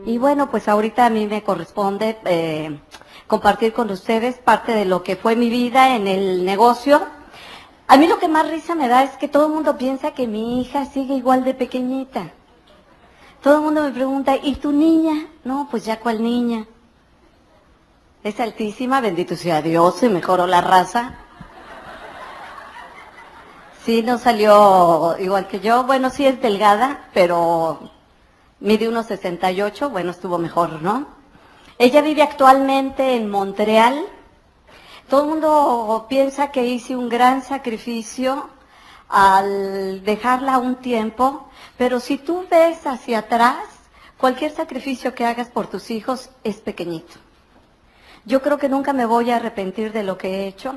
Y bueno, pues ahorita a mí me corresponde compartir con ustedes parte de lo que fue mi vida en el negocio. A mí lo que más risa me da es que todo el mundo piensa que mi hija sigue igual de pequeñita. Todo el mundo me pregunta, ¿y tu niña? No, pues ya cuál niña. Es altísima, bendito sea Dios, se mejoró la raza. Sí, no salió igual que yo. Bueno, sí es delgada, pero mide 1,68, bueno, estuvo mejor, ¿no? Ella vive actualmente en Montreal. Todo el mundo piensa que hice un gran sacrificio al dejarla un tiempo, pero si tú ves hacia atrás, cualquier sacrificio que hagas por tus hijos es pequeñito. Yo creo que nunca me voy a arrepentir de lo que he hecho.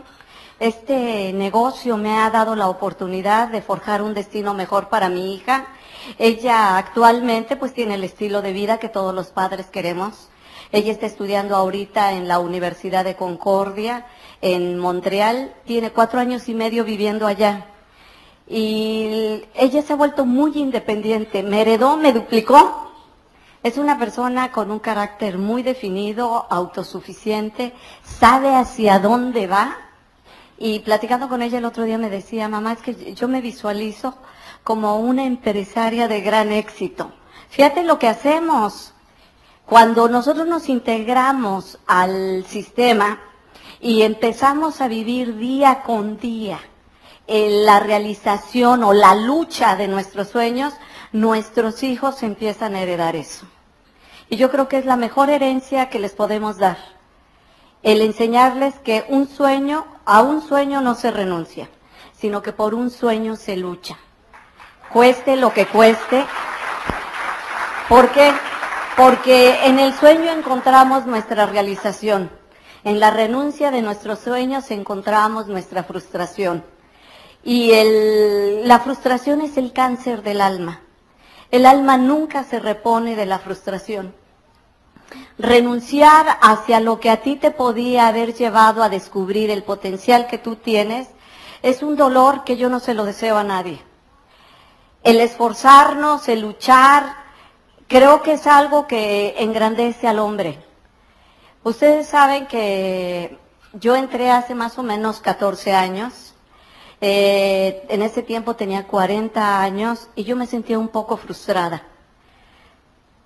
Este negocio me ha dado la oportunidad de forjar un destino mejor para mi hija. Ella actualmente pues tiene el estilo de vida que todos los padres queremos. Ella está estudiando ahorita en la Universidad de Concordia, en Montreal. Tiene 4 años y medio viviendo allá. Y ella se ha vuelto muy independiente. Me heredó, me duplicó. Es una persona con un carácter muy definido, autosuficiente, sabe hacia dónde va. Y platicando con ella el otro día me decía, mamá, es que yo me visualizo como una empresaria de gran éxito. Fíjate lo que hacemos. Cuando nosotros nos integramos al sistema y empezamos a vivir día con día la realización o la lucha de nuestros sueños, nuestros hijos empiezan a heredar eso. Y yo creo que es la mejor herencia que les podemos dar. El enseñarles que a un sueño no se renuncia, sino que por un sueño se lucha. Cueste lo que cueste. ¿Por qué? Porque en el sueño encontramos nuestra realización. En la renuncia de nuestros sueños encontramos nuestra frustración. Y la frustración es el cáncer del alma. El alma nunca se repone de la frustración. Renunciar hacia lo que a ti te podía haber llevado a descubrir el potencial que tú tienes es un dolor que yo no se lo deseo a nadie. El esforzarnos, el luchar, creo que es algo que engrandece al hombre. Ustedes saben que yo entré hace más o menos 14 años. En ese tiempo tenía 40 años y yo me sentía un poco frustrada.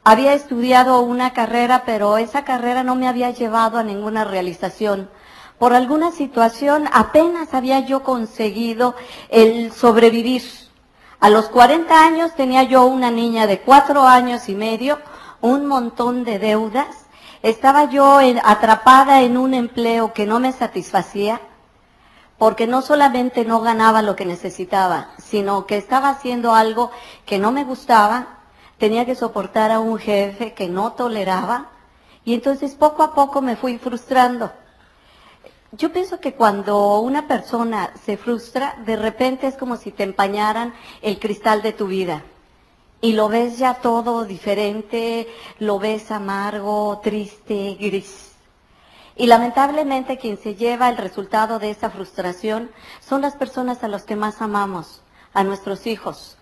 Había estudiado una carrera, pero esa carrera no me había llevado a ninguna realización. Por alguna situación apenas había yo conseguido el sobrevivir. A los 40 años tenía yo una niña de 4 años y medio, un montón de deudas. Estaba yo atrapada en un empleo que no me satisfacía, porque no solamente no ganaba lo que necesitaba, sino que estaba haciendo algo que no me gustaba. Tenía que soportar a un jefe que no toleraba, y entonces poco a poco me fui frustrando. Yo pienso que cuando una persona se frustra, de repente es como si te empañaran el cristal de tu vida. Y lo ves ya todo diferente, lo ves amargo, triste, gris. Y lamentablemente quien se lleva el resultado de esa frustración son las personas a las que más amamos, a nuestros hijos.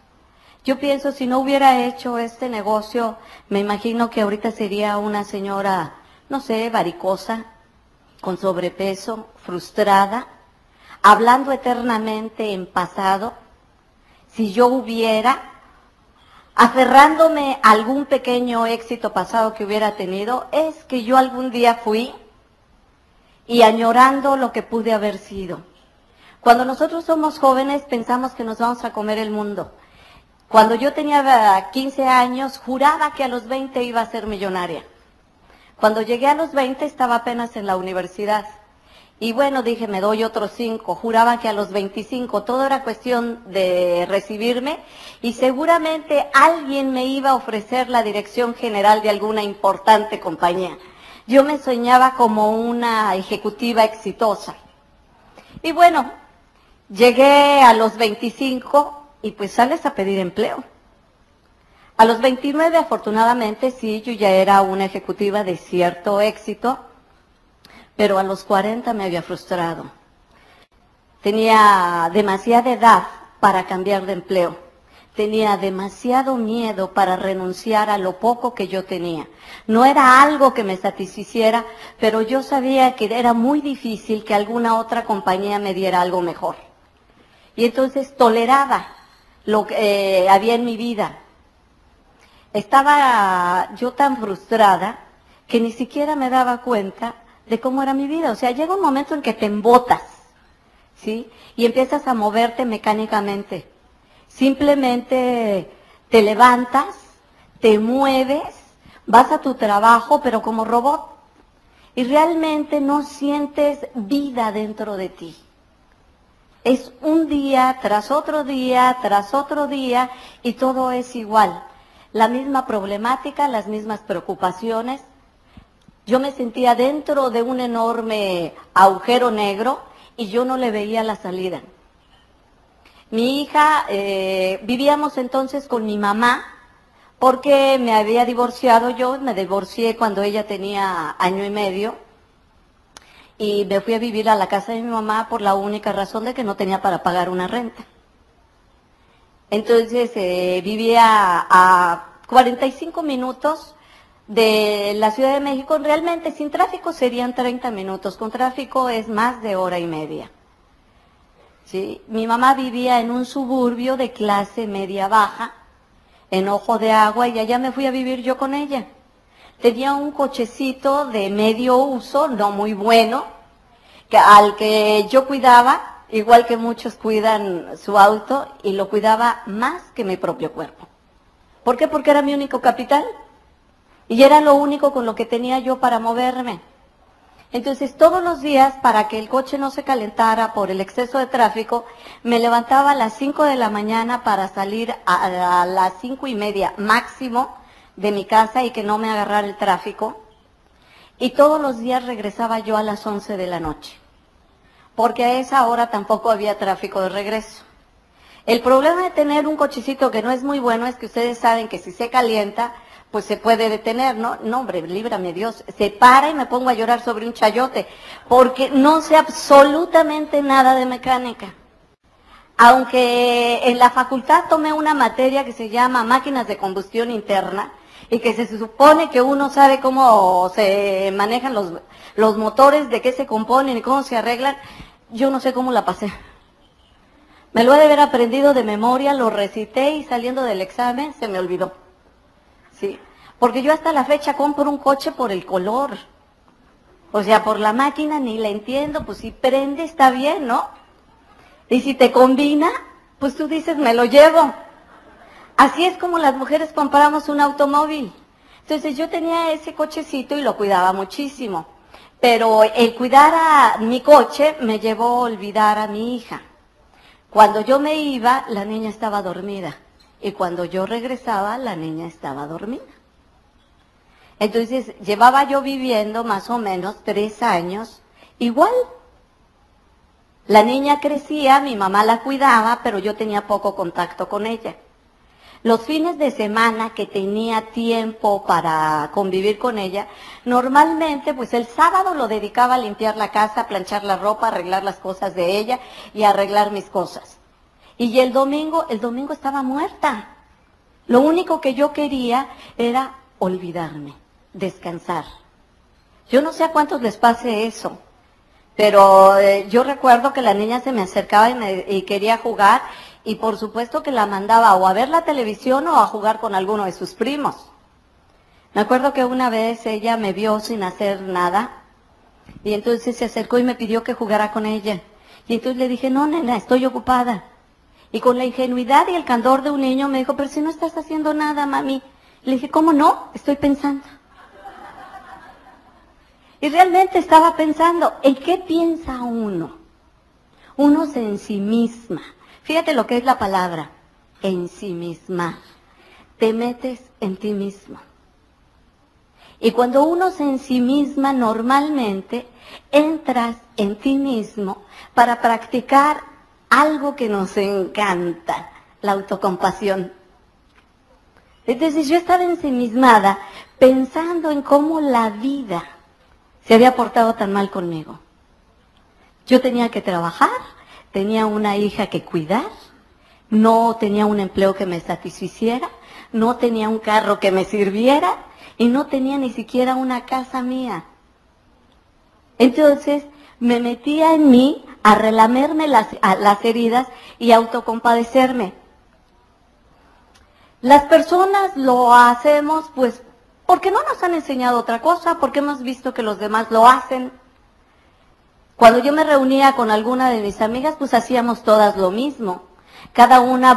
Yo pienso, si no hubiera hecho este negocio, me imagino que ahorita sería una señora, no sé, varicosa, con sobrepeso, frustrada, hablando eternamente en pasado. Si yo hubiera, aferrándome a algún pequeño éxito pasado que hubiera tenido, es que yo algún día fui y añorando lo que pude haber sido. Cuando nosotros somos jóvenes pensamos que nos vamos a comer el mundo. Cuando yo tenía 15 años, juraba que a los 20 iba a ser millonaria. Cuando llegué a los 20 estaba apenas en la universidad. Y bueno, dije, me doy otros 5. Juraba que a los 25 todo era cuestión de recibirme y seguramente alguien me iba a ofrecer la dirección general de alguna importante compañía. Yo me soñaba como una ejecutiva exitosa. Y bueno, llegué a los 25 y pues sales a pedir empleo. A los 29, afortunadamente, sí, yo ya era una ejecutiva de cierto éxito, pero a los 40 me había frustrado. Tenía demasiada edad para cambiar de empleo. tenía demasiado miedo para renunciar a lo poco que yo tenía. No era algo que me satisficiera, pero yo sabía que era muy difícil que alguna otra compañía me diera algo mejor. Y entonces toleraba lo que había en mi vida. Estaba yo tan frustrada que ni siquiera me daba cuenta de cómo era mi vida. O sea, llega un momento en que te embotas, ¿sí? Y empiezas a moverte mecánicamente. Simplemente te levantas, te mueves, vas a tu trabajo, pero como robot. Y realmente no sientes vida dentro de ti. Es un día tras otro día, tras otro día, y todo es igual. La misma problemática, las mismas preocupaciones. Yo me sentía dentro de un enorme agujero negro y yo no le veía la salida. Mi hija, vivíamos entonces con mi mamá, porque me había divorciado yo, me divorcié cuando ella tenía 1 año y medio, y me fui a vivir a la casa de mi mamá por la única razón de que no tenía para pagar una renta. Entonces vivía a 45 minutos de la Ciudad de México. Realmente sin tráfico serían 30 minutos, con tráfico es más de 1 hora y media. ¿Sí? Mi mamá vivía en un suburbio de clase media-baja, en Ojo de Agua, y allá me fui a vivir yo con ella. Tenía un cochecito de medio uso, no muy bueno, al que yo cuidaba, igual que muchos cuidan su auto, y lo cuidaba más que mi propio cuerpo. ¿Por qué? Porque era mi único capital, y era lo único con lo que tenía yo para moverme. Entonces, todos los días, para que el coche no se calentara por el exceso de tráfico, me levantaba a las 5 de la mañana para salir a las 5:30 máximo de mi casa y que no me agarrara el tráfico. Y todos los días regresaba yo a las 11 de la noche, porque a esa hora tampoco había tráfico de regreso. El problema de tener un cochecito que no es muy bueno es que ustedes saben que si se calienta, pues se puede detener, ¿no? No, hombre, líbrame Dios. Se para y me pongo a llorar sobre un chayote, porque no sé absolutamente nada de mecánica. Aunque en la facultad tomé una materia que se llama máquinas de combustión interna, y que se supone que uno sabe cómo se manejan los motores, de qué se componen y cómo se arreglan, yo no sé cómo la pasé. Me lo he de haber aprendido de memoria, lo recité y saliendo del examen se me olvidó. Sí, porque yo hasta la fecha compro un coche por el color. O sea, por la máquina ni la entiendo, pues si prende está bien, ¿no? Y si te combina, pues tú dices, me lo llevo. Así es como las mujeres compramos un automóvil. Entonces yo tenía ese cochecito y lo cuidaba muchísimo. Pero el cuidar a mi coche me llevó a olvidar a mi hija. Cuando yo me iba, la niña estaba dormida. Y cuando yo regresaba, la niña estaba dormida. Entonces, llevaba yo viviendo más o menos 3 años igual. La niña crecía, mi mamá la cuidaba, pero yo tenía poco contacto con ella. Los fines de semana que tenía tiempo para convivir con ella, normalmente, pues el sábado lo dedicaba a limpiar la casa, a planchar la ropa, arreglar las cosas de ella y a arreglar mis cosas. Y el domingo estaba muerta. Lo único que yo quería era olvidarme, descansar. Yo no sé a cuántos les pase eso, pero yo recuerdo que la niña se me acercaba y quería jugar, y por supuesto que la mandaba o a ver la televisión o a jugar con alguno de sus primos. Me acuerdo que una vez ella me vio sin hacer nada, y entonces se acercó y me pidió que jugara con ella. Y entonces le dije, no, nena, estoy ocupada. Y con la ingenuidad y el candor de un niño me dijo, pero si no estás haciendo nada, mami. Le dije, ¿cómo no? Estoy pensando. Y realmente estaba pensando, ¿en qué piensa uno? Uno se ensimisma. Fíjate lo que es la palabra, ensimismar. Te metes en ti mismo. Y cuando uno se ensimisma, normalmente entras en ti mismo para practicar algo que nos encanta, la autocompasión. Entonces yo estaba ensimismada pensando en cómo la vida se había portado tan mal conmigo. Yo tenía que trabajar, tenía una hija que cuidar, no tenía un empleo que me satisficiera, no tenía un carro que me sirviera y no tenía ni siquiera una casa mía. Entonces me metía en mí a relamerme las heridas y autocompadecerme. Las personas lo hacemos pues porque no nos han enseñado otra cosa, porque hemos visto que los demás lo hacen. Cuando yo me reunía con alguna de mis amigas, pues hacíamos todas lo mismo. Cada una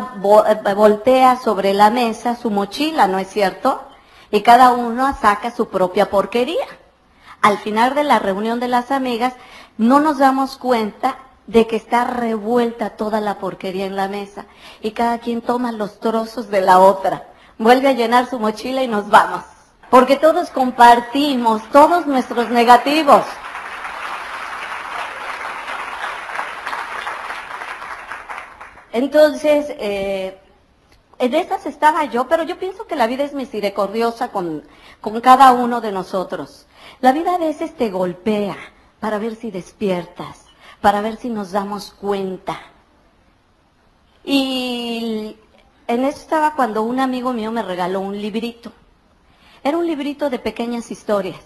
voltea sobre la mesa su mochila, ¿no es cierto? Y cada uno saca su propia porquería. Al final de la reunión de las amigas, no nos damos cuenta de que está revuelta toda la porquería en la mesa. Y cada quien toma los trozos de la otra. Vuelve a llenar su mochila y nos vamos. Porque todos compartimos, todos nuestros negativos. Entonces, en esas estaba yo, pero yo pienso que la vida es misericordiosa con cada uno de nosotros. La vida a veces te golpea para ver si despiertas, para ver si nos damos cuenta. Y en eso estaba cuando un amigo mío me regaló un librito. Era un librito de pequeñas historias.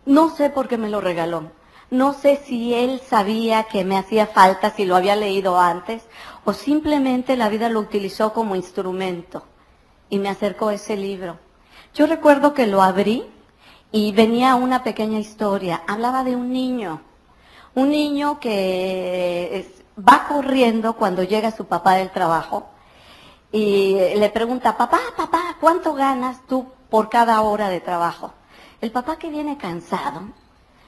No sé por qué me lo regaló. No sé si él sabía que me hacía falta, si lo había leído antes, o simplemente la vida lo utilizó como instrumento y me acercó ese libro. Yo recuerdo que lo abrí y venía una pequeña historia. Hablaba de un niño que va corriendo cuando llega su papá del trabajo y le pregunta, papá, ¿cuánto ganas tú por cada hora de trabajo? El papá, que viene cansado,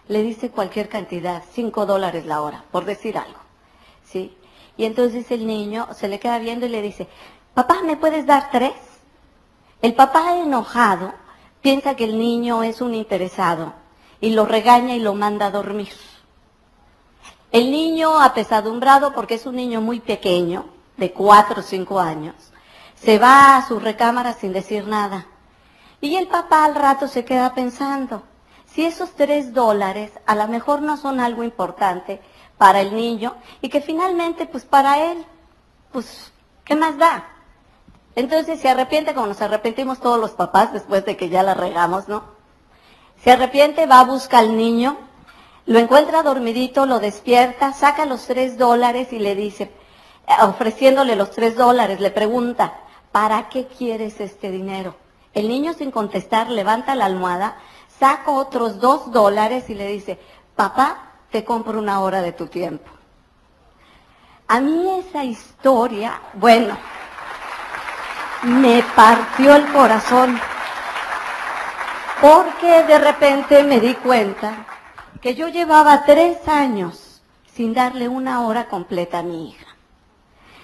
le dice cualquier cantidad, $5 la hora, por decir algo, ¿sí? Y entonces el niño se le queda viendo y le dice, papá, ¿me puedes dar 3? El papá, enojado, piensa que el niño es un interesado y lo regaña y lo manda a dormir. El niño, apesadumbrado, porque es un niño muy pequeño, de 4 o 5 años, se va a su recámara sin decir nada. Y el papá al rato se queda pensando, si esos $3 a lo mejor no son algo importante para el niño y que finalmente pues para él, pues ¿qué más da? Entonces se arrepiente, como nos arrepentimos todos los papás después de que ya la regamos, ¿no? Se arrepiente, va a buscar al niño, lo encuentra dormidito, lo despierta, saca los $3 y le dice, ofreciéndole los $3, le pregunta, ¿para qué quieres este dinero? El niño, sin contestar, levanta la almohada, saca otros $2 y le dice, papá, te compro 1 hora de tu tiempo. A mí esa historia, bueno, me partió el corazón, porque de repente me di cuenta que yo llevaba 3 años sin darle 1 hora completa a mi hija.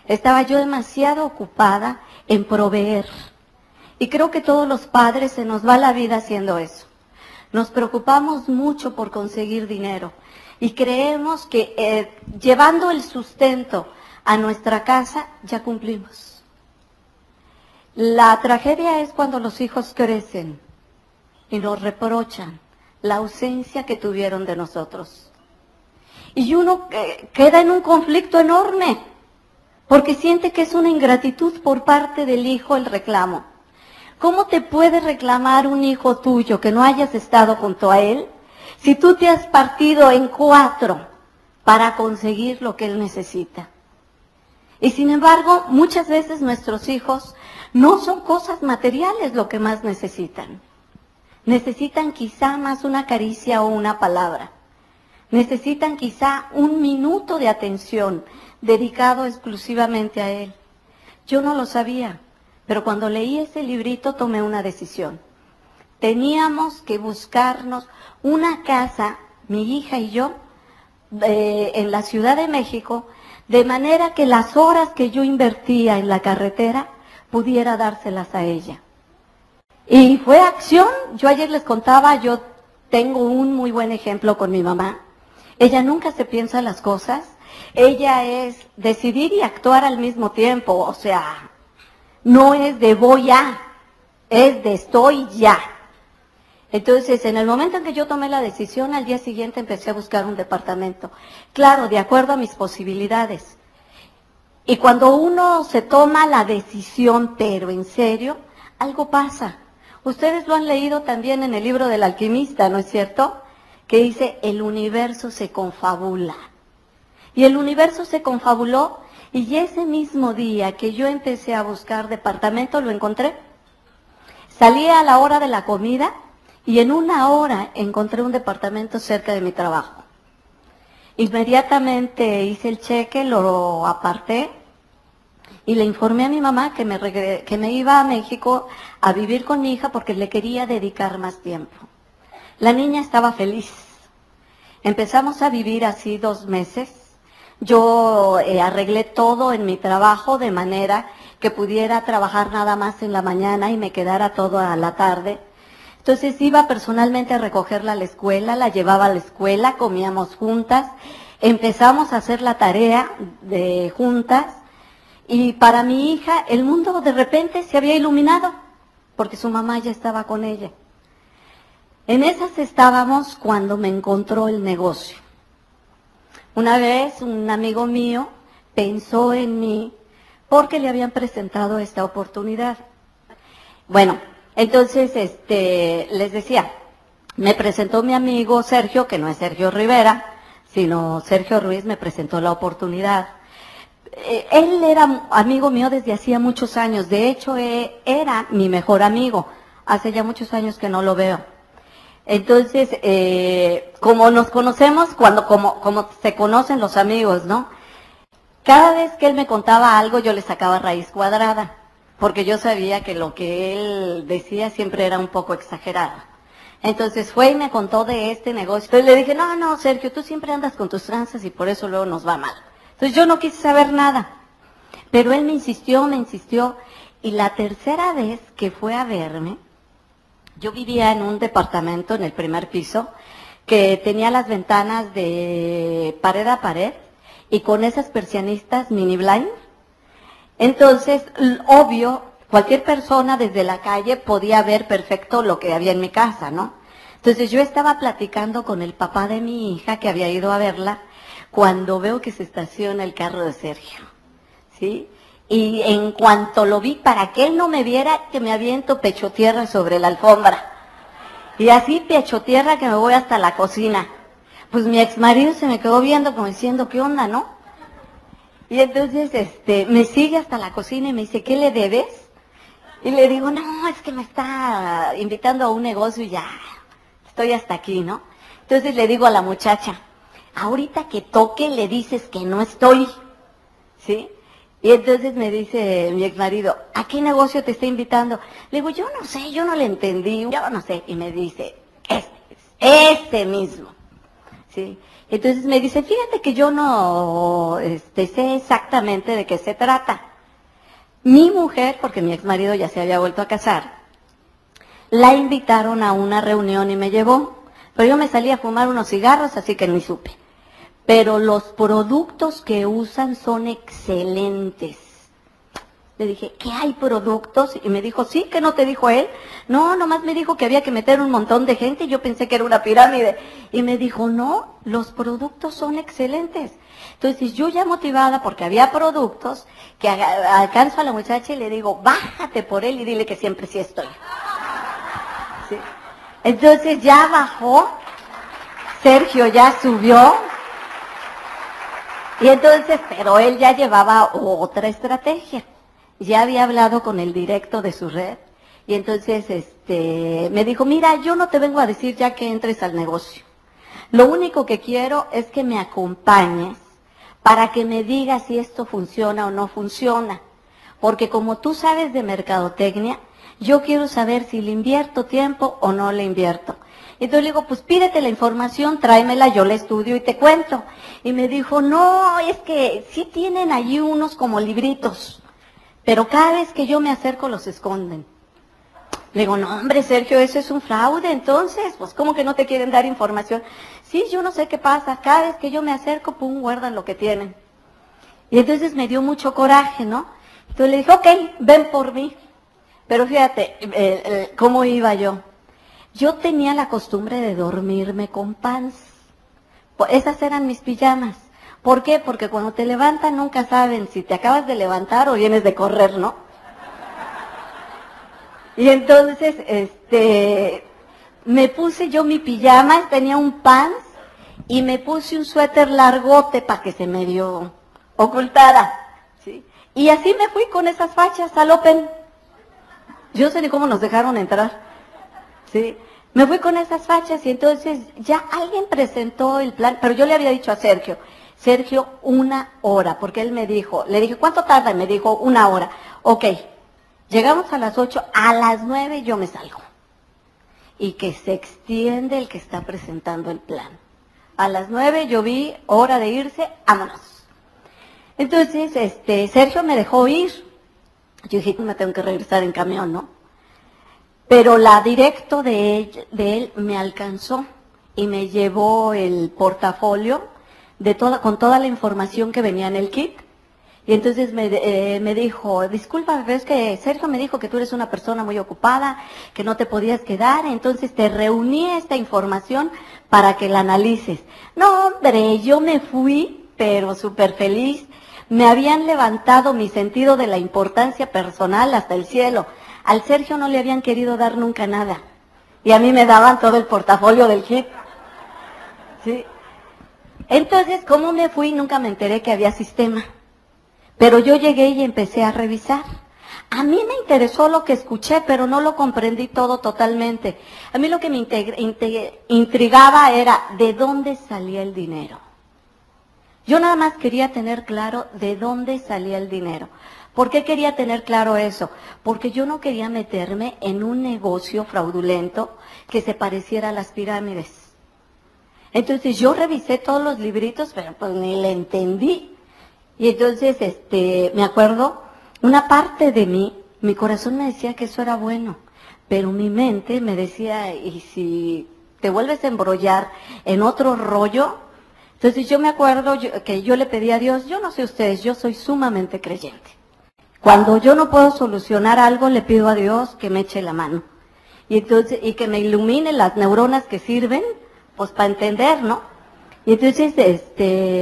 Estaba yo demasiado ocupada en proveer. Y creo que todos los padres se nos va la vida haciendo eso. Nos preocupamos mucho por conseguir dinero y creemos que llevando el sustento a nuestra casa ya cumplimos. La tragedia es cuando los hijos crecen y nos reprochan la ausencia que tuvieron de nosotros. Y uno queda en un conflicto enorme porque siente que es una ingratitud por parte del hijo el reclamo. ¿Cómo te puede reclamar un hijo tuyo que no hayas estado junto a él si tú te has partido en 4 para conseguir lo que él necesita? Y sin embargo, muchas veces nuestros hijos no son cosas materiales lo que más necesitan. Necesitan quizá más una caricia o una palabra. Necesitan quizá 1 minuto de atención dedicado exclusivamente a él. Yo no lo sabía. Pero cuando leí ese librito tomé una decisión. Teníamos que buscarnos una casa, mi hija y yo, en la Ciudad de México, de manera que las horas que yo invertía en la carretera pudiera dárselas a ella. Y fue acción. Yo ayer les contaba, yo tengo un muy buen ejemplo con mi mamá. Ella nunca se piensa las cosas. Ella es decidir y actuar al mismo tiempo, o sea, no es de voy a, es de estoy ya. Entonces, en el momento en que yo tomé la decisión, al día siguiente empecé a buscar un departamento. Claro, de acuerdo a mis posibilidades. Y cuando uno se toma la decisión, pero en serio, algo pasa. Ustedes lo han leído también en el libro del alquimista, ¿no es cierto? Que dice, el universo se confabula. Y el universo se confabuló, y ese mismo día que yo empecé a buscar departamento, lo encontré. Salí a la hora de la comida, y en 1 hora encontré un departamento cerca de mi trabajo. Inmediatamente hice el cheque, lo aparté, y le informé a mi mamá que me iba a México a vivir con mi hija porque le quería dedicar más tiempo. La niña estaba feliz. Empezamos a vivir así 2 meses. Yo arreglé todo en mi trabajo de manera que pudiera trabajar nada más en la mañana y me quedara todo a la tarde. Entonces iba personalmente a recogerla a la escuela, la llevaba a la escuela, comíamos juntas, empezamos a hacer la tarea de juntas. Y para mi hija, el mundo de repente se había iluminado, porque su mamá ya estaba con ella. En esas estábamos cuando me encontró el negocio. Una vez un amigo mío pensó en mí porque le habían presentado esta oportunidad. Bueno, entonces les decía, me presentó mi amigo Sergio, que no es Sergio Rivera, sino Sergio Ruiz, me presentó la oportunidad. Él era amigo mío desde hacía muchos años, de hecho era mi mejor amigo, hace ya muchos años que no lo veo. Entonces, como nos conocemos, como se conocen los amigos, ¿no? Cada vez que él me contaba algo, yo le sacaba raíz cuadrada, porque yo sabía que lo que él decía siempre era un poco exagerado. Entonces fue y me contó de este negocio. Entonces le dije, no, Sergio, tú siempre andas con tus tranzas y por eso luego nos va mal. Entonces yo no quise saber nada, pero él me insistió, y la tercera vez que fue a verme, yo vivía en un departamento en el primer piso, que tenía las ventanas de pared a pared, y con esas persianistas mini blind. Entonces, obvio, cualquier persona desde la calle podía ver perfecto lo que había en mi casa, ¿no? Entonces yo estaba platicando con el papá de mi hija, que había ido a verla, cuando veo que se estaciona el carro de Sergio, ¿sí? Y en cuanto lo vi, para que él no me viera, que me aviento pecho tierra sobre la alfombra. Y así pecho tierra que me voy hasta la cocina. Pues mi exmarido se me quedó viendo como diciendo, ¿qué onda, no? Y entonces me sigue hasta la cocina y me dice, ¿qué le debes? Y le digo, no, es que me está invitando a un negocio y ya estoy hasta aquí, ¿no? Entonces le digo a la muchacha, ahorita que toque le dices que no estoy, ¿sí? Y entonces me dice mi exmarido, ¿a qué negocio te está invitando? Le digo, yo no sé, yo no le entendí, yo no sé. Y me dice, este mismo, ¿sí? Entonces me dice, fíjate que yo no sé exactamente de qué se trata. Mi mujer, porque mi exmarido ya se había vuelto a casar, la invitaron a una reunión y me llevó, pero yo me salí a fumar unos cigarros, así que ni supe. Pero los productos que usan son excelentes. Le dije, ¿qué hay productos? Y me dijo, sí, ¿qué no te dijo él? No, nomás me dijo que había que meter un montón de gente y yo pensé que era una pirámide. Y me dijo, no, los productos son excelentes. Entonces yo ya motivada porque había productos, que alcanzo a la muchacha y le digo, bájate por él y dile que siempre sí estoy. ¿Sí? Entonces ya bajó, Sergio ya subió. Y entonces, pero él ya llevaba otra estrategia. Ya había hablado con el directo de su red. Y entonces me dijo, mira, yo no te vengo a decir ya que entres al negocio. Lo único que quiero es que me acompañes para que me digas si esto funciona o no funciona. Porque como tú sabes de mercadotecnia, yo quiero saber si le invierto tiempo o no le invierto. Entonces le digo, pues pídete la información, tráemela, yo la estudio y te cuento. Y me dijo, no, es que sí tienen allí unos como libritos, pero cada vez que yo me acerco los esconden. Le digo, no, hombre, Sergio, eso es un fraude, entonces, pues, ¿cómo que no te quieren dar información? Sí, yo no sé qué pasa, cada vez que yo me acerco, pum, guardan lo que tienen. Y entonces me dio mucho coraje, ¿no? Entonces le dije, ok, ven por mí. Pero fíjate, ¿cómo iba yo? Yo tenía la costumbre de dormirme con pants. Esas eran mis pijamas. ¿Por qué? Porque cuando te levantan nunca saben si te acabas de levantar o vienes de correr, ¿no? Y entonces, me puse yo mi pijama, tenía un pants y me puse un suéter largote para que se medio ocultara, ¿sí? Y así me fui con esas fachas al Open. Yo no sé ni cómo nos dejaron entrar, ¿sí? Me fui con esas fachas y entonces ya alguien presentó el plan, pero yo le había dicho a Sergio, 1 hora, porque él me dijo, le dije, ¿cuánto tarda? Y me dijo, 1 hora. Ok, llegamos a las 8, a las 9 yo me salgo. Y que se extiende el que está presentando el plan. A las 9 yo vi, hora de irse, vámonos. Entonces, Sergio me dejó ir. Yo dije, me tengo que regresar en camión, ¿no? Pero la directo de él me alcanzó y me llevó el portafolio con toda la información que venía en el kit. Y entonces me dijo, disculpa, pero es que Sergio me dijo que tú eres una persona muy ocupada, que no te podías quedar, entonces te reuní esta información para que la analices. No, hombre, yo me fui, pero súper feliz. Me habían levantado mi sentido de la importancia personal hasta el cielo. Al Sergio no le habían querido dar nunca nada. Y a mí me daban todo el portafolio del kit. ¿Sí? Entonces, ¿cómo me fui? Nunca me enteré que había sistema. Pero yo llegué y empecé a revisar. A mí me interesó lo que escuché, pero no lo comprendí todo totalmente. A mí lo que me intrigaba era de dónde salía el dinero. Yo nada más quería tener claro de dónde salía el dinero. ¿Por qué quería tener claro eso? Porque yo no quería meterme en un negocio fraudulento que se pareciera a las pirámides. Entonces yo revisé todos los libritos, pero pues ni le entendí. Y entonces, me acuerdo, una parte de mí, mi corazón me decía que eso era bueno, pero mi mente me decía, ¿y si te vuelves a embrollar en otro rollo? Entonces yo me acuerdo que yo le pedí a Dios, yo no sé ustedes, yo soy sumamente creyente. Cuando yo no puedo solucionar algo, le pido a Dios que me eche la mano. Y entonces, y que me ilumine las neuronas que sirven, pues para entender, ¿no? Y entonces,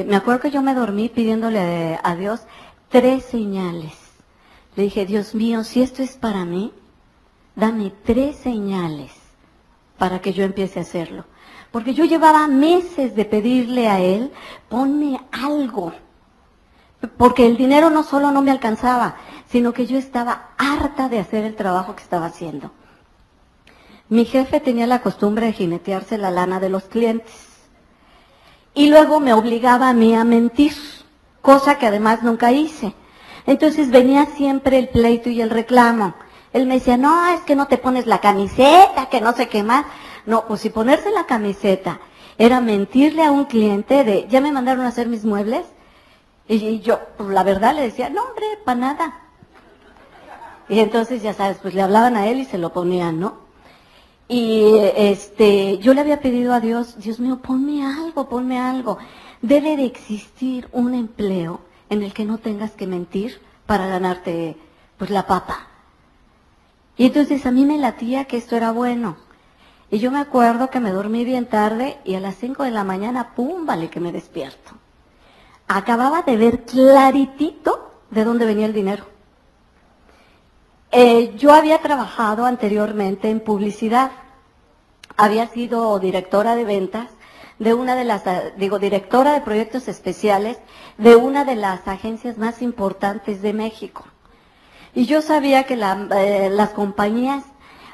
me acuerdo que yo me dormí pidiéndole a Dios 3 señales. Le dije, Dios mío, si esto es para mí, dame 3 señales para que yo empiece a hacerlo. Porque yo llevaba meses de pedirle a Él, ponme algo. Porque el dinero no solo no me alcanzaba, sino que yo estaba harta de hacer el trabajo que estaba haciendo. Mi jefe tenía la costumbre de jinetearse la lana de los clientes. Y luego me obligaba a mí a mentir, cosa que además nunca hice. Entonces venía siempre el pleito y el reclamo. Él me decía, no, es que no te pones la camiseta, que no sé qué más. No, pues si ponerse la camiseta era mentirle a un cliente de, ya me mandaron a hacer mis muebles. Y yo, pues la verdad le decía, no hombre, para nada. Y entonces, ya sabes, pues le hablaban a él y se lo ponían, ¿no? Y yo le había pedido a Dios, Dios mío, ponme algo. Debe de existir un empleo en el que no tengas que mentir para ganarte, pues, la papa. Y entonces a mí me latía que esto era bueno. Y yo me acuerdo que me dormí bien tarde y a las 5 de la mañana, pum, vale que me despierto. Acababa de ver claritito de dónde venía el dinero. Yo había trabajado anteriormente en publicidad. Había sido directora de ventas de una de las, directora de proyectos especiales de una de las agencias más importantes de México. Y yo sabía que las compañías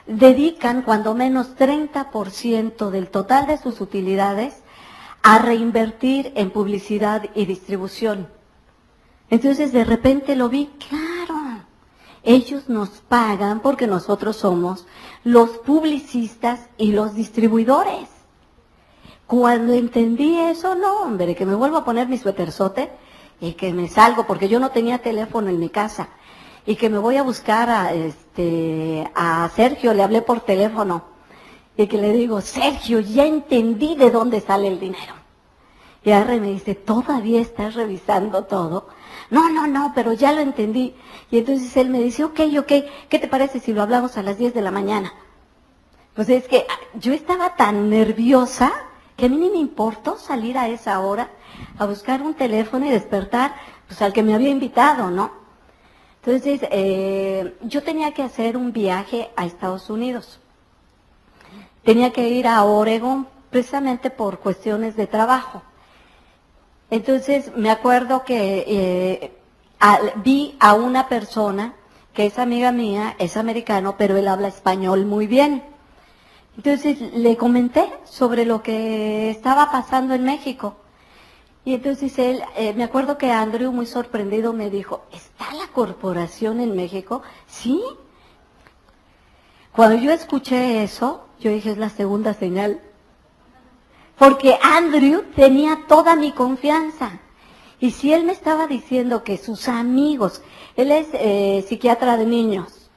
dedican cuando menos 30% del total de sus utilidades a reinvertir en publicidad y distribución. Entonces de repente lo vi, claro. Ellos nos pagan porque nosotros somos los publicistas y los distribuidores. Cuando entendí eso, no, hombre, que me vuelvo a poner mi suéterzote y que me salgo, porque yo no tenía teléfono en mi casa, y que me voy a buscar a Sergio, le hablé por teléfono, y que le digo, Sergio, ya entendí de dónde sale el dinero. Y ahora me dice, ¿todavía estás revisando todo? No, pero ya lo entendí. Y entonces él me dice, ok, ¿qué te parece si lo hablamos a las 10 de la mañana? Pues es que yo estaba tan nerviosa que a mí ni me importó salir a esa hora a buscar un teléfono y despertar pues al que me había invitado, ¿no? Entonces, yo tenía que hacer un viaje a Estados Unidos. Tenía que ir a Oregon precisamente por cuestiones de trabajo. Entonces, me acuerdo que vi a una persona que es amiga mía, es americano, pero él habla español muy bien. Entonces, le comenté sobre lo que estaba pasando en México. Y entonces él, me acuerdo que Andrew, muy sorprendido, me dijo, ¿está la corporación en México? Sí. Cuando yo escuché eso, yo dije, es la segunda señal. Porque Andrew tenía toda mi confianza. Y si él me estaba diciendo que sus amigos, él es psiquiatra de niños,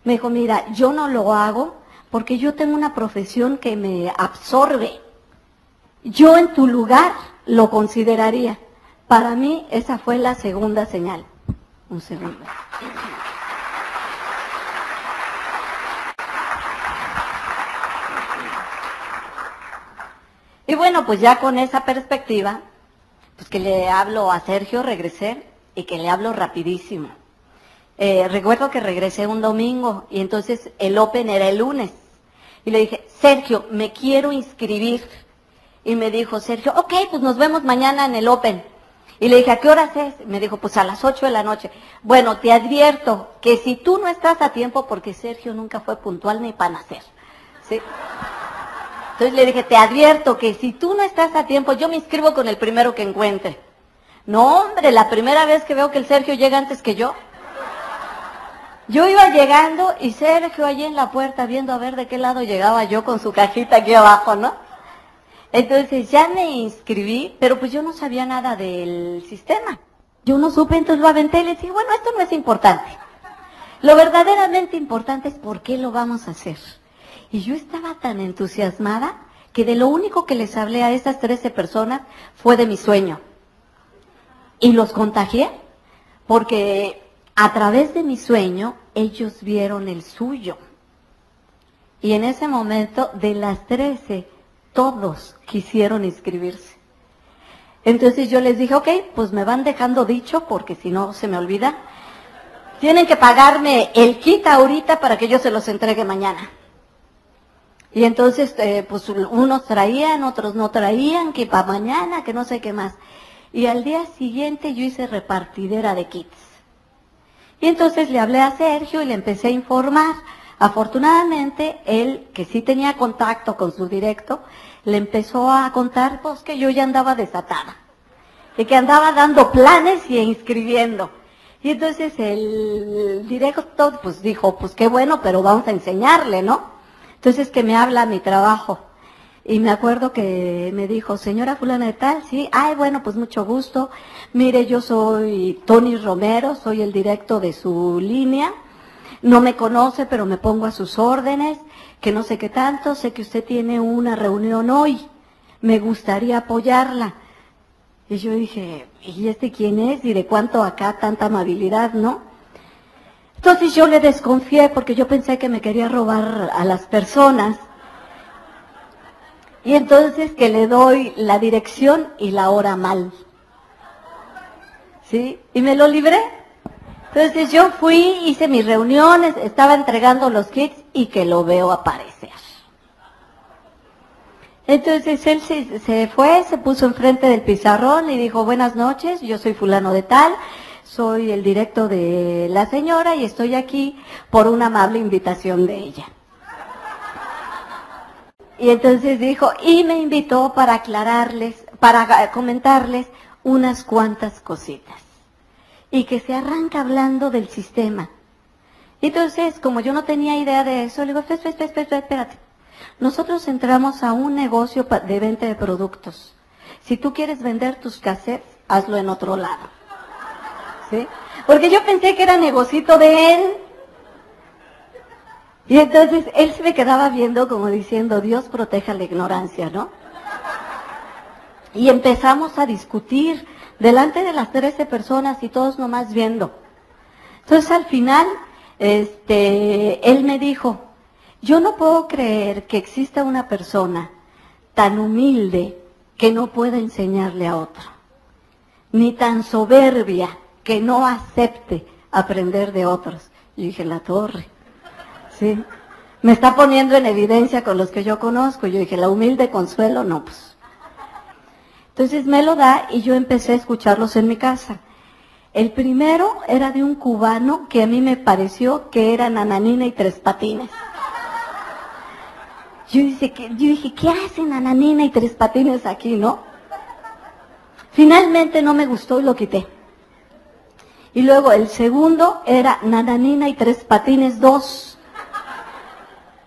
me dijo, mira, yo no lo hago porque yo tengo una profesión que me absorbe. Yo en tu lugar lo consideraría. Para mí esa fue la segunda señal. Un segundo. Y bueno, pues ya con esa perspectiva, pues que le hablo a Sergio, regresé, y que le hablo rapidísimo. Recuerdo que regresé un domingo, y entonces el Open era el lunes. Y le dije, Sergio, me quiero inscribir. Y me dijo Sergio, ok, pues nos vemos mañana en el Open. Y le dije, ¿a qué horas es? Me dijo, pues a las 8 de la noche. Bueno, te advierto que si tú no estás a tiempo, porque Sergio nunca fue puntual ni para nacer, ¿sí? Entonces le dije, te advierto que si tú no estás a tiempo, yo me inscribo con el primero que encuentre. No, hombre, la primera vez que veo que el Sergio llega antes que yo. Yo iba llegando y Sergio allí en la puerta viendo a ver de qué lado llegaba yo con su cajita aquí abajo, ¿no? Entonces ya me inscribí, pero pues yo no sabía nada del sistema. Yo no supe, entonces lo aventé y le dije, bueno, esto no es importante. Lo verdaderamente importante es por qué lo vamos a hacer. Y yo estaba tan entusiasmada que de lo único que les hablé a esas 13 personas fue de mi sueño. Y los contagié porque a través de mi sueño ellos vieron el suyo. Y en ese momento de las 13, todos quisieron inscribirse. Entonces yo les dije, ok, pues me van dejando dicho porque si no se me olvida. Tienen que pagarme el kit ahorita para que yo se los entregue mañana. Y entonces, pues unos traían, otros no traían, que para mañana, que no sé qué más. Y al día siguiente yo hice repartidera de kits. Y entonces le hablé a Sergio y le empecé a informar. Afortunadamente, él, que sí tenía contacto con su directo, le empezó a contar pues que yo ya andaba desatada. Y que andaba dando planes y inscribiendo. Y entonces el directo pues dijo, pues qué bueno, pero vamos a enseñarle, ¿no? Entonces que me habla mi trabajo. Y me acuerdo que me dijo, señora fulana de tal, sí, ay, bueno, pues mucho gusto. Mire, yo soy Tony Romero, soy el directo de su línea. No me conoce, pero me pongo a sus órdenes, que no sé qué tanto, sé que usted tiene una reunión hoy. Me gustaría apoyarla. Y yo dije, ¿y este quién es? ¿Y de cuánto acá tanta amabilidad, no? Entonces yo le desconfié porque yo pensé que me quería robar a las personas. Y entonces que le doy la dirección y la hora mal. ¿Sí? Y me lo libré. Entonces yo fui, hice mis reuniones, estaba entregando los kits y que lo veo aparecer. Entonces él se fue, se puso enfrente del pizarrón y dijo, buenas noches, yo soy fulano de tal, soy el directo de la señora y estoy aquí por una amable invitación de ella. Y entonces dijo, y me invitó para aclararles, para comentarles unas cuantas cositas. Y que se arranca hablando del sistema. Entonces, como yo no tenía idea de eso, le digo, espérate. Nosotros entramos a un negocio de venta de productos. Si tú quieres vender tus cassettes, hazlo en otro lado. ¿Sí? Porque yo pensé que era negocito de él. Y entonces él se me quedaba viendo como diciendo, Dios proteja la ignorancia, ¿no? Y empezamos a discutir delante de las 13 personas y todos nomás viendo. Entonces al final, él me dijo, yo no puedo creer que exista una persona tan humilde que no pueda enseñarle a otro. ni tan soberbia que no acepte aprender de otros. Y dije, la torre, ¿sí? Me está poniendo en evidencia con los que yo conozco. Yo dije, la humilde Consuelo, no, pues. Entonces me lo da y yo empecé a escucharlos en mi casa. El primero era de un cubano que a mí me pareció que era Nananina y Tres Patines. Yo dije, ¿qué hacen Nananina y Tres Patines aquí, no? Finalmente no me gustó y lo quité. Y luego el segundo era Nananina y Tres Patines 2.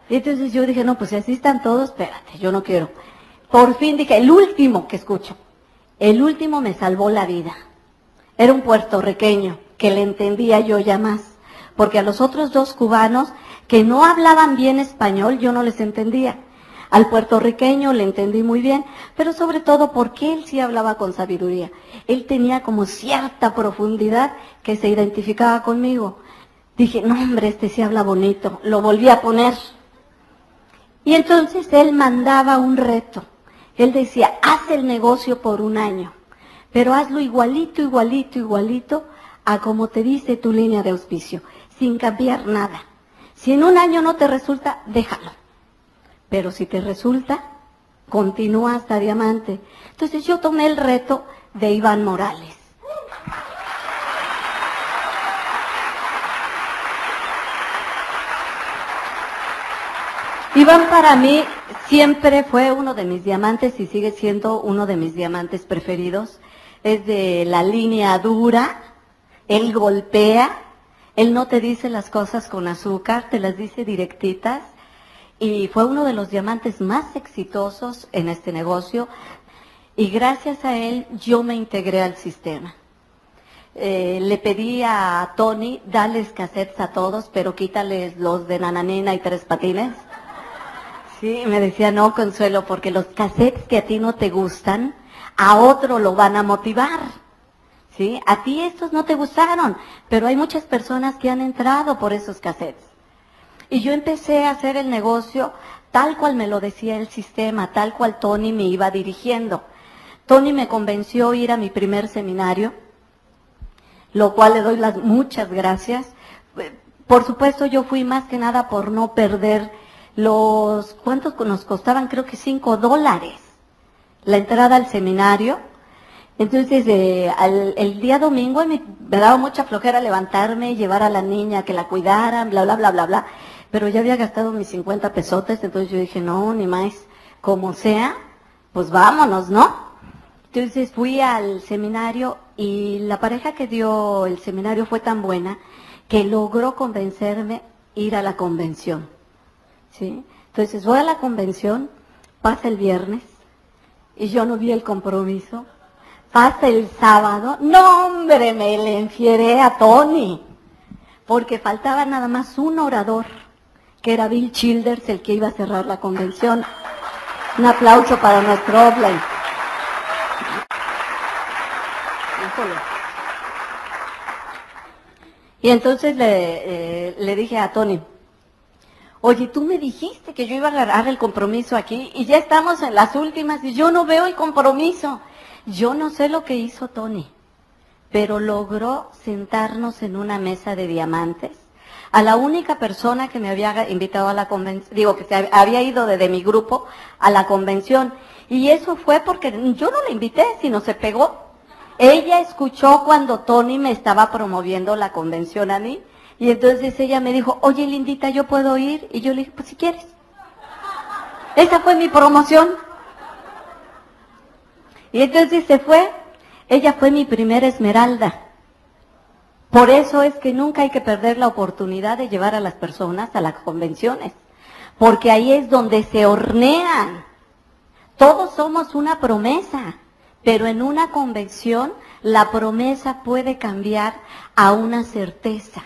Y entonces yo dije, no, pues si así están todos, espérate, yo no quiero. Por fin dije, el último que escucho. El último me salvó la vida. Era un puertorriqueño que le entendía yo ya más. Porque a los otros dos cubanos que no hablaban bien español, yo no les entendía. Al puertorriqueño le entendí muy bien, pero sobre todo porque él sí hablaba con sabiduría. Él tenía como cierta profundidad que se identificaba conmigo. Dije, no hombre, este sí habla bonito. Lo volví a poner. Y entonces él mandaba un reto. Él decía, haz el negocio por 1 año, pero hazlo igualito, igualito, igualito a como te dice tu línea de auspicio, sin cambiar nada. Si en 1 año no te resulta, déjalo. Pero si te resulta, continúa hasta diamante. Entonces yo tomé el reto de Iván Morales. Iván para mí siempre fue uno de mis diamantes y sigue siendo uno de mis diamantes preferidos. Es de la línea dura, él golpea, él no te dice las cosas con azúcar, te las dice directitas. Y fue uno de los diamantes más exitosos en este negocio. Y gracias a él yo me integré al sistema. Le pedí a Tony, dales cassettes a todos, pero quítales los de Nananina y Tres Patines. Sí, me decía, no, Consuelo, porque los cassettes que a ti no te gustan, a otro lo van a motivar. ¿Sí? A ti estos no te gustaron, pero hay muchas personas que han entrado por esos cassettes. Y yo empecé a hacer el negocio tal cual me lo decía el sistema, tal cual Tony me iba dirigiendo. Tony me convenció a ir a mi primer seminario, lo cual le doy las muchas gracias. Por supuesto, yo fui más que nada por no perder ¿cuántos nos costaban? Creo que $5 la entrada al seminario. Entonces, el día domingo me daba mucha flojera levantarme, llevar a la niña, que la cuidaran, bla, bla, bla, bla, bla. Pero ya había gastado mis 50 pesotes, entonces yo dije, no, ni más, como sea, pues vámonos, ¿no? Entonces fui al seminario y la pareja que dio el seminario fue tan buena que logró convencerme ir a la convención. ¿Sí? Entonces voy a la convención, pasa el viernes y yo no vi el compromiso. Pasa el sábado, no hombre, me le enfieré a Tony, porque faltaba nada más un orador, que era Bill Childers, el que iba a cerrar la convención. Un aplauso para nuestro offline. Y entonces le dije a Tony, oye, tú me dijiste que yo iba a agarrar el compromiso aquí y ya estamos en las últimas y yo no veo el compromiso. Yo no sé lo que hizo Tony, pero logró sentarnos en una mesa de diamantes. A la única persona que me había invitado a la convención, que se había ido de mi grupo a la convención. Y eso fue porque yo no la invité, sino se pegó. Ella escuchó cuando Tony me estaba promoviendo la convención a mí. Y entonces ella me dijo, oye, Lindita, ¿yo puedo ir? Y yo le dije, pues si quieres. Esa fue mi promoción. Y entonces se fue. Ella fue mi primera esmeralda. Por eso es que nunca hay que perder la oportunidad de llevar a las personas a las convenciones. Porque ahí es donde se hornean. Todos somos una promesa. Pero en una convención la promesa puede cambiar a una certeza.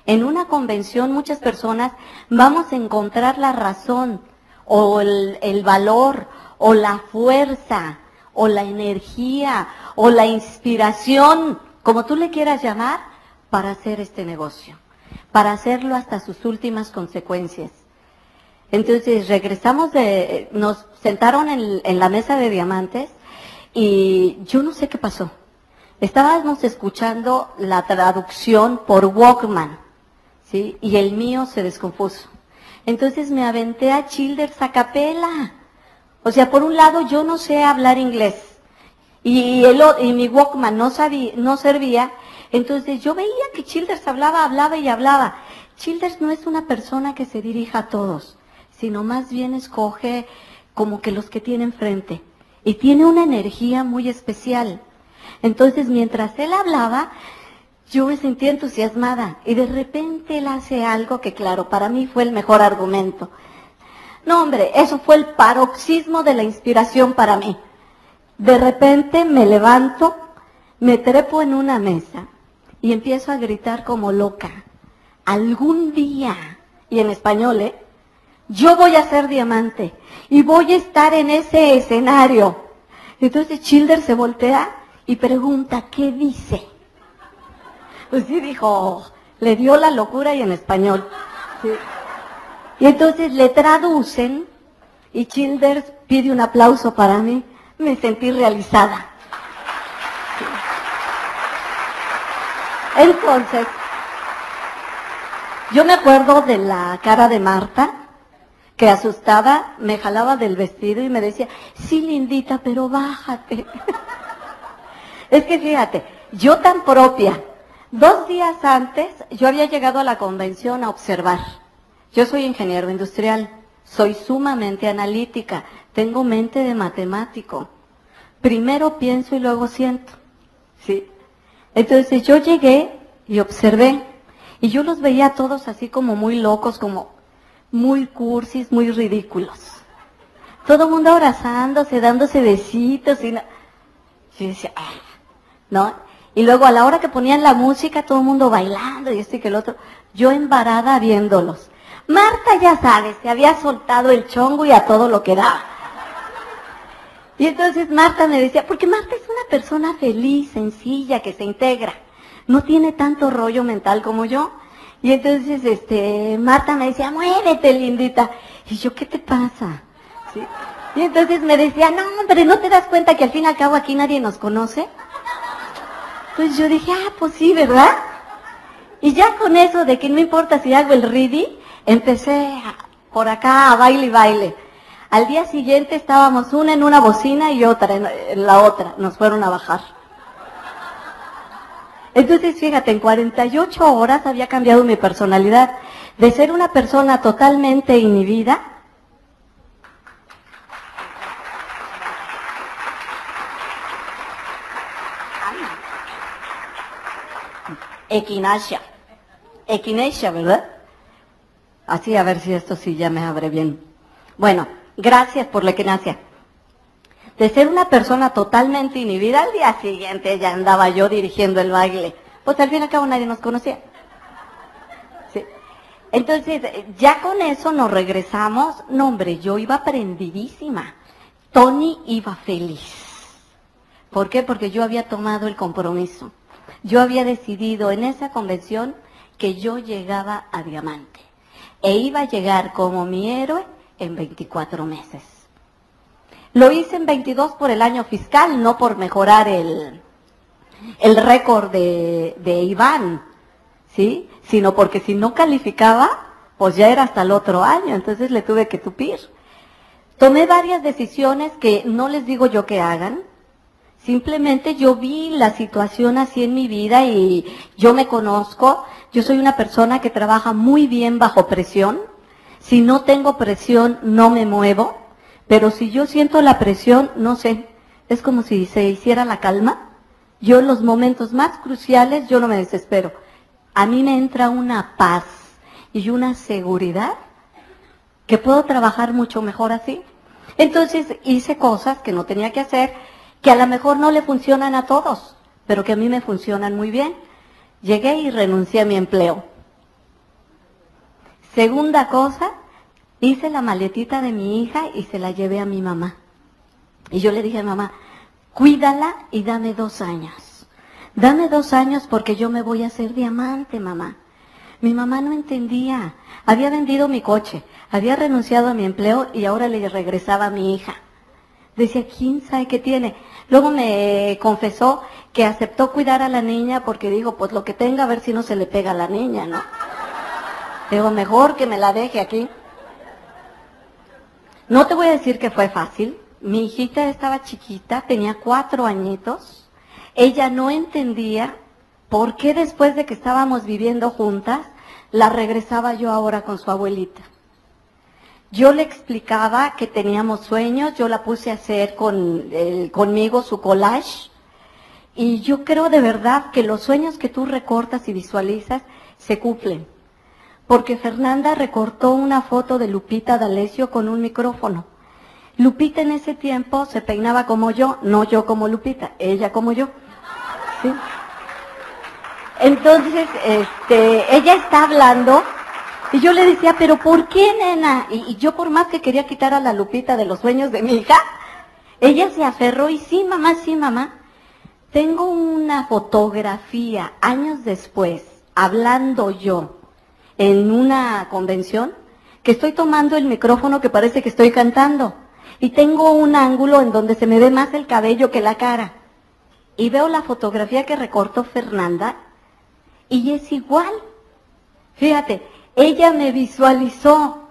En una convención muchas personas vamos a encontrar la razón o el valor o la fuerza o la energía o la inspiración, como tú le quieras llamar, para hacer este negocio, para hacerlo hasta sus últimas consecuencias. Entonces regresamos nos sentaron en la mesa de diamantes y yo no sé qué pasó. Estábamos escuchando la traducción por Walkman, ¿sí? Y el mío se descompuso. Entonces me aventé a Childers a capela. O sea, por un lado yo no sé hablar inglés y mi Walkman no servía. Entonces yo veía que Childers hablaba y hablaba. Childers no es una persona que se dirija a todos, sino más bien escoge como que los que tiene enfrente. Y tiene una energía muy especial. Entonces mientras él hablaba, yo me sentía entusiasmada. Y de repente él hace algo que, claro, para mí fue el mejor argumento. No, hombre, eso fue el paroxismo de la inspiración para mí. De repente me levanto, me trepo en una mesa y empiezo a gritar como loca. Algún día, y en español, yo voy a ser diamante y voy a estar en ese escenario. Entonces Childers se voltea y pregunta, ¿qué dice? Pues sí dijo, le dio la locura y en español. Sí. Y entonces le traducen y Childers pide un aplauso para mí. Me sentí realizada. Sí. Entonces, yo me acuerdo de la cara de Marta, que asustada me jalaba del vestido y me decía, sí, lindita, pero bájate. Es que fíjate, yo tan propia, 2 días antes yo había llegado a la convención a observar. Yo soy ingeniero industrial, soy sumamente analítica, tengo mente de matemático. Primero pienso y luego siento, ¿sí? Entonces yo llegué y observé, y yo los veía todos así como muy locos, como muy cursis, muy ridículos. Todo el mundo abrazándose, dándose besitos, y yo decía, ¿no? Y luego a la hora que ponían la música, todo el mundo bailando, y esto y que el otro, yo embarada viéndolos. Marta, ya sabes, se había soltado el chongo y a todo lo que daba. Y entonces Marta me decía, porque Marta es una persona feliz, sencilla, que se integra. No tiene tanto rollo mental como yo. Y entonces Marta me decía, muévete, lindita. Y yo, ¿qué te pasa? ¿Sí? Y entonces me decía, no, hombre, ¿no te das cuenta que al fin y al cabo aquí nadie nos conoce? Entonces yo dije, pues sí, ¿verdad? Y ya con eso de que no importa si hago el ready, empecé por acá a baile y baile. Al día siguiente estábamos una en una bocina y otra en la otra. Nos fueron a bajar. Entonces, fíjate, en 48 horas había cambiado mi personalidad. De ser una persona totalmente inhibida, equinacia, ¿verdad? Así, a ver si esto sí ya me abre bien. Bueno, gracias por la equinacia. De ser una persona totalmente inhibida, al día siguiente ya andaba yo dirigiendo el baile. Pues al fin y al cabo nadie nos conocía. ¿Sí? Entonces, ya con eso nos regresamos. No, hombre, yo iba prendidísima. Tony iba feliz. ¿Por qué? Porque yo había tomado el compromiso. Yo había decidido en esa convención que yo llegaba a diamante. E iba a llegar como mi héroe en 24 meses. Lo hice en 22 por el año fiscal, no por mejorar el récord de Iván, ¿sí? Sino porque si no calificaba, pues ya era hasta el otro año, entonces le tuve que tupir. Tomé varias decisiones que no les digo yo que hagan, simplemente yo vi la situación así en mi vida y yo me conozco, yo soy una persona que trabaja muy bien bajo presión, si no tengo presión no me muevo, pero si yo siento la presión, no sé, es como si se hiciera la calma. Yo en los momentos más cruciales, yo no me desespero. A mí me entra una paz y una seguridad que puedo trabajar mucho mejor así. Entonces hice cosas que no tenía que hacer, que a lo mejor no le funcionan a todos, pero que a mí me funcionan muy bien. Llegué y renuncié a mi empleo. Segunda cosa, hice la maletita de mi hija y se la llevé a mi mamá. Y yo le dije a mamá, cuídala y dame 2 años. Dame 2 años porque yo me voy a hacer diamante, mamá. Mi mamá no entendía. Había vendido mi coche, había renunciado a mi empleo y ahora le regresaba a mi hija. Decía, ¿quién sabe qué tiene? Luego me confesó que aceptó cuidar a la niña porque dijo, pues lo que tenga, a ver si no se le pega a la niña, ¿no? Digo, mejor que me la deje aquí. No te voy a decir que fue fácil. Mi hijita estaba chiquita, tenía 4 añitos. Ella no entendía por qué después de que estábamos viviendo juntas, la regresaba yo ahora con su abuelita. Yo le explicaba que teníamos sueños, yo la puse a hacer conmigo su collage. Y yo creo de verdad que los sueños que tú recortas y visualizas se cumplen. Porque Fernanda recortó una foto de Lupita D'Alessio con un micrófono. Lupita en ese tiempo se peinaba como yo, no yo como Lupita, ella como yo. ¿Sí? Entonces, ella está hablando y yo le decía, pero ¿por qué, nena? Y yo por más que quería quitar a la Lupita de los sueños de mi hija, ella se aferró y sí, mamá, sí, mamá. Tengo una fotografía años después, hablando yo en una convención, que estoy tomando el micrófono que parece que estoy cantando. Y tengo un ángulo en donde se me ve más el cabello que la cara. Y veo la fotografía que recortó Fernanda y es igual. Fíjate, ella me visualizó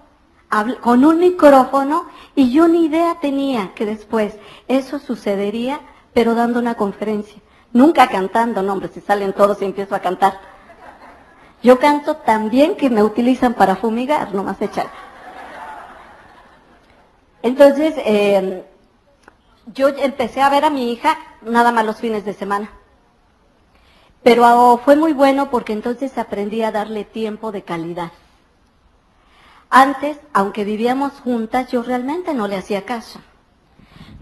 con un micrófono y yo ni idea tenía que después eso sucedería, pero dando una conferencia. Nunca cantando, no hombre, si salen todos y empiezo a cantar. Yo canto tan bien que me utilizan para fumigar, nomás echar. Entonces, yo empecé a ver a mi hija nada más los fines de semana. Pero fue muy bueno porque entonces aprendí a darle tiempo de calidad. Antes, aunque vivíamos juntas, yo realmente no le hacía caso.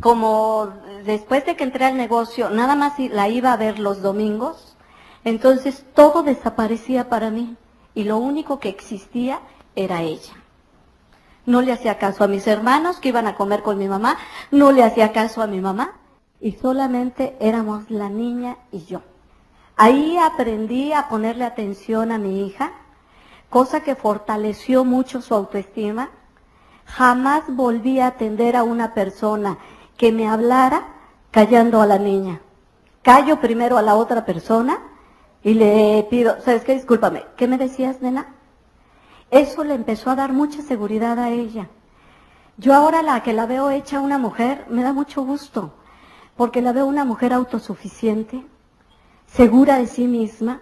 Como después de que entré al negocio, nada más la iba a ver los domingos, entonces todo desaparecía para mí y lo único que existía era ella. No le hacía caso a mis hermanos que iban a comer con mi mamá, no le hacía caso a mi mamá y solamente éramos la niña y yo. Ahí aprendí a ponerle atención a mi hija, cosa que fortaleció mucho su autoestima. Jamás volví a atender a una persona que me hablara callando a la niña. Callo primero a la otra persona y le pido, ¿sabes qué? Discúlpame, ¿qué me decías, nena? Eso le empezó a dar mucha seguridad a ella. Yo ahora la que la veo hecha una mujer, me da mucho gusto, porque la veo una mujer autosuficiente, segura de sí misma,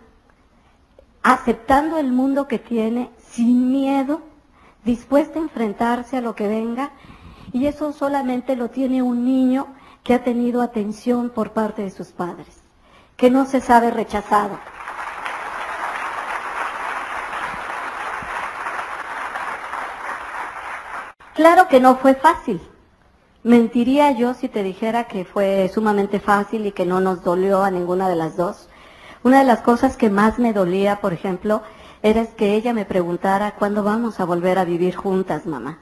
aceptando el mundo que tiene, sin miedo, dispuesta a enfrentarse a lo que venga, y eso solamente lo tiene un niño que ha tenido atención por parte de sus padres, que no se sabe rechazado. Claro que no fue fácil. Mentiría yo si te dijera que fue sumamente fácil y que no nos dolió a ninguna de las dos. Una de las cosas que más me dolía, por ejemplo, era que ella me preguntara ¿cuándo vamos a volver a vivir juntas, mamá?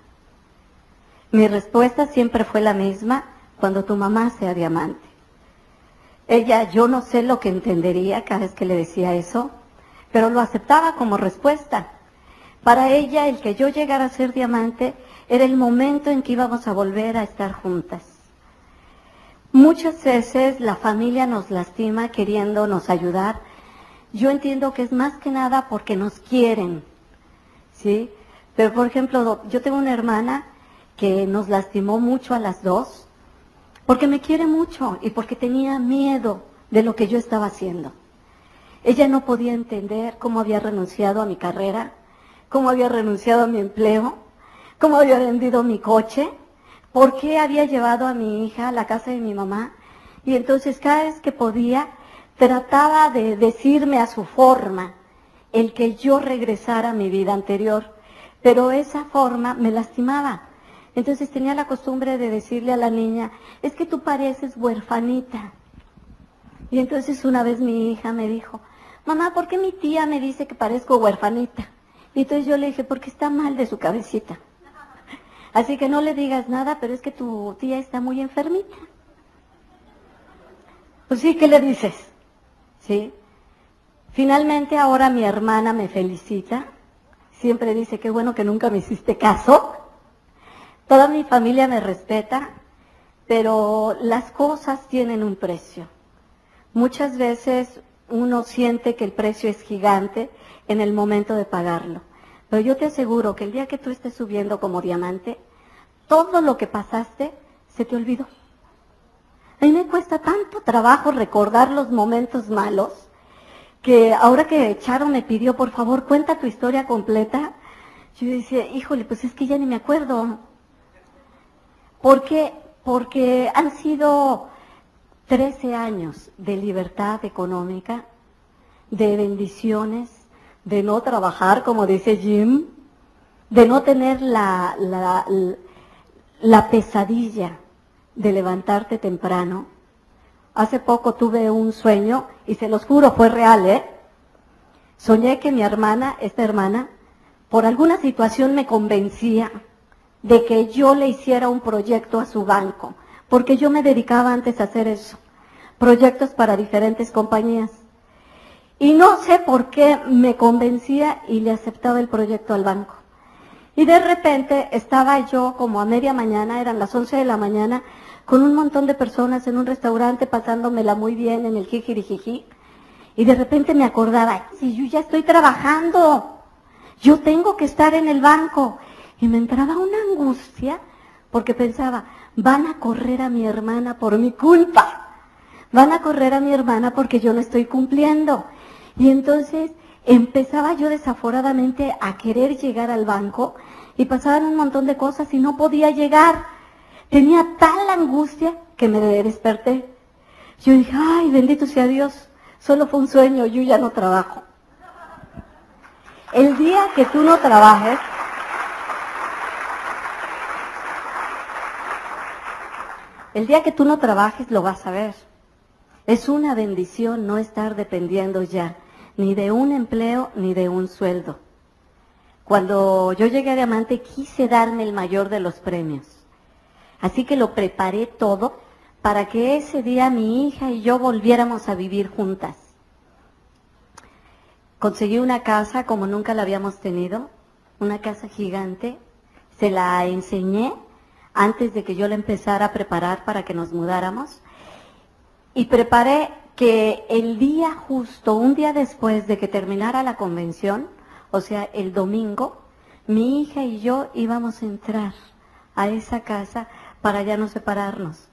Mi respuesta siempre fue la misma: cuando tu mamá sea diamante. Ella, yo no sé lo que entendería cada vez que le decía eso, pero lo aceptaba como respuesta. Para ella, el que yo llegara a ser diamante era el momento en que íbamos a volver a estar juntas. Muchas veces la familia nos lastima queriéndonos ayudar. Yo entiendo que es más que nada porque nos quieren, ¿sí? Pero, por ejemplo, yo tengo una hermana que nos lastimó mucho a las dos, porque me quiere mucho y porque tenía miedo de lo que yo estaba haciendo. Ella no podía entender cómo había renunciado a mi carrera, cómo había renunciado a mi empleo, cómo había vendido mi coche, por qué había llevado a mi hija a la casa de mi mamá. Y entonces cada vez que podía, trataba de decirme a su forma el que yo regresara a mi vida anterior. Pero esa forma me lastimaba. Entonces tenía la costumbre de decirle a la niña, es que tú pareces huerfanita. Y entonces una vez mi hija me dijo, mamá, ¿por qué mi tía me dice que parezco huerfanita? Y entonces yo le dije, porque está mal de su cabecita. Así que no le digas nada, pero es que tu tía está muy enfermita. Pues sí, ¿qué le dices? ¿Sí? Finalmente ahora mi hermana me felicita. Siempre dice, qué bueno que nunca me hiciste caso. Toda mi familia me respeta, pero las cosas tienen un precio. Muchas veces uno siente que el precio es gigante en el momento de pagarlo. Pero yo te aseguro que el día que tú estés subiendo como diamante, todo lo que pasaste se te olvidó. A mí me cuesta tanto trabajo recordar los momentos malos, que ahora que Charo me pidió, por favor, cuenta tu historia completa, yo decía, híjole, pues es que ya ni me acuerdo. ¿Por qué? Porque han sido 13 años de libertad económica, de bendiciones, de no trabajar, como dice Jim, de no tener la pesadilla de levantarte temprano. Hace poco tuve un sueño, y se los juro, fue real, Soñé que mi hermana, esta hermana, por alguna situación me convencía de que yo le hiciera un proyecto a su banco, porque yo me dedicaba antes a hacer eso, proyectos para diferentes compañías. Y no sé por qué me convencía y le aceptaba el proyecto al banco. Y de repente estaba yo como a media mañana, eran las 11 de la mañana, con un montón de personas en un restaurante pasándomela muy bien en el jijirijiji. Y de repente me acordaba, si yo ya estoy trabajando, yo tengo que estar en el banco. Y me entraba una angustia porque pensaba, van a correr a mi hermana por mi culpa. Van a correr a mi hermana porque yo no estoy cumpliendo. Y entonces empezaba yo desaforadamente a querer llegar al banco y pasaban un montón de cosas y no podía llegar. Tenía tal angustia que me desperté. Yo dije, ay, bendito sea Dios, solo fue un sueño, yo ya no trabajo. El día que tú no trabajes, lo vas a ver. Es una bendición no estar dependiendo ya ni de un empleo ni de un sueldo. Cuando yo llegué a Diamante quise darme el mayor de los premios. Así que lo preparé todo para que ese día mi hija y yo volviéramos a vivir juntas. Conseguí una casa como nunca la habíamos tenido, una casa gigante. Se la enseñé antes de que yo la empezara a preparar para que nos mudáramos. Y preparé que el día justo, un día después de que terminara la convención, o sea, el domingo, mi hija y yo íbamos a entrar a esa casa para ya no separarnos.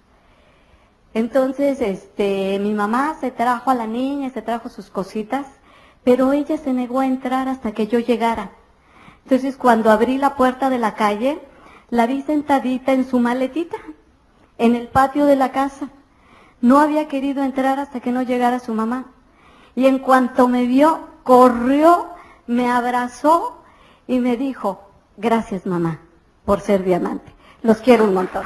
Entonces, mi mamá se trajo a la niña, se trajo sus cositas, pero ella se negó a entrar hasta que yo llegara. Entonces, cuando abrí la puerta de la calle, la vi sentadita en su maletita, en el patio de la casa. No había querido entrar hasta que no llegara su mamá. Y en cuanto me vio, corrió, me abrazó y me dijo, gracias mamá, por ser diamante. Los quiero un montón.